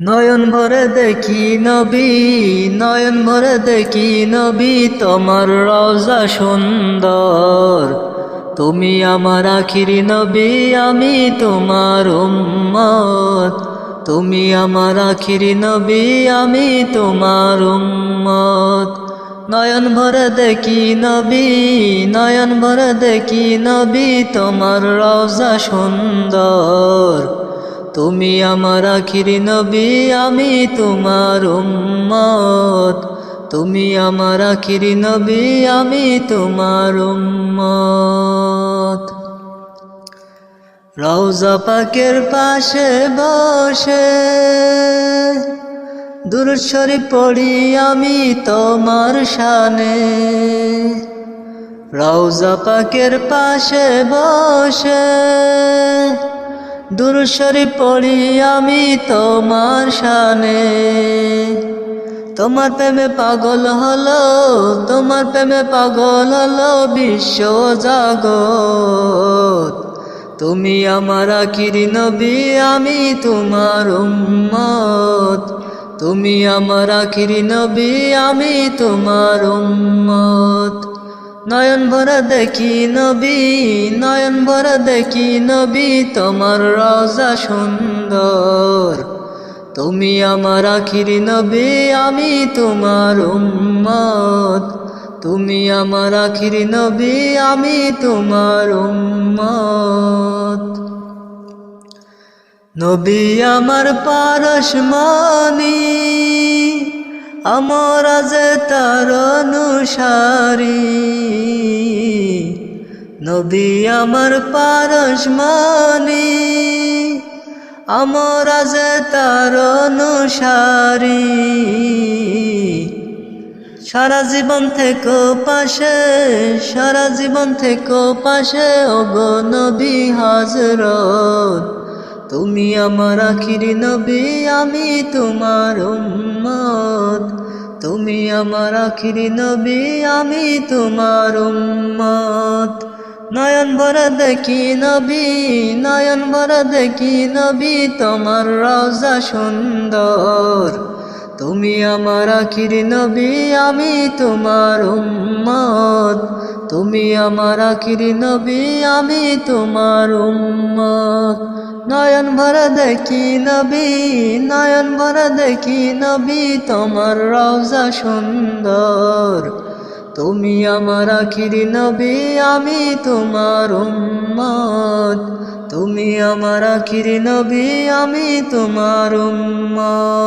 নয়ন ভরে দেখি নবী, নয়ন ভরে দেখি নবী, তোমার রওজা সুন্দর। তুমি আমার আখিরি নবী, আমি তোমার উম্মত। তুমি আমার আখিরি নবী, আমি তোমার উম্মত। নয়ন ভরে দেখি নবী, নয়ন ভরে দেখি নবী, তোমার রওজা সুন্দর। তুমি আমার আখিরি নবী, আমি তোমার উম্মত। তুমি আমার আখিরি নবী, আমি তোমার উম্মত। রওজা পাকের পাশে বসে দুরূদ শরীফ পড়ি আমি তোমার শানে। রওজা পাকের পাশে বসে দুরূদ শরীফ পড়ি আমি তোমার শানে। তোমার প্রেমে পাগল হলো, তোমার প্রেমে পাগল হলো বিশ্ব জগৎ। তুমি আমার আখিরি নবী, আমি তোমার উম্মত। তুমি আমার আখিরি নবী, আমি তোমার উম্মত। নয়ন ভরে দেখি নবী, নয়ন ভরে দেখি নবী, তোমার রওজা সুন্দর। তুমি আমার আখিরি নবী, আমি তোমার উম্মত। তুমি আমার আখিরি নবী, আমি তোমার উম্মত। নবী আমার পারশমণি, আমরা যে তার অনুসারী। নবী আমার পারশমণি, আমরা যে তার অনুসারী। সারা জীবন থেকো পাশে, সারা জীবন থেকো পাশে, ওগো নবী হযরত। তুমি আমার আখিরি নবী, আমি তোমার উম্মত। তুমি আমার আখিরি নবী, আমি তোমার উম্মত। নয়ন ভরে দেখি নবী, নয়ন ভরে দেখি নবী, তোমার রওজা সুন্দর। তুমি আমার আখিরি নবী, আমি তোমার উম্মত। তুমি আমার আখিরি নবী, আমি তোমার উম্মত। নয়ন ভরে দেখি নবী, নয়ন ভরে দেখি নবী, তোমার রওজা সুন্দর। তুমি আমার আখিরি নবী, আমি তোমার উম্মত। তুমি আমার আখিরি নবী, আমি তোমার উম্মত।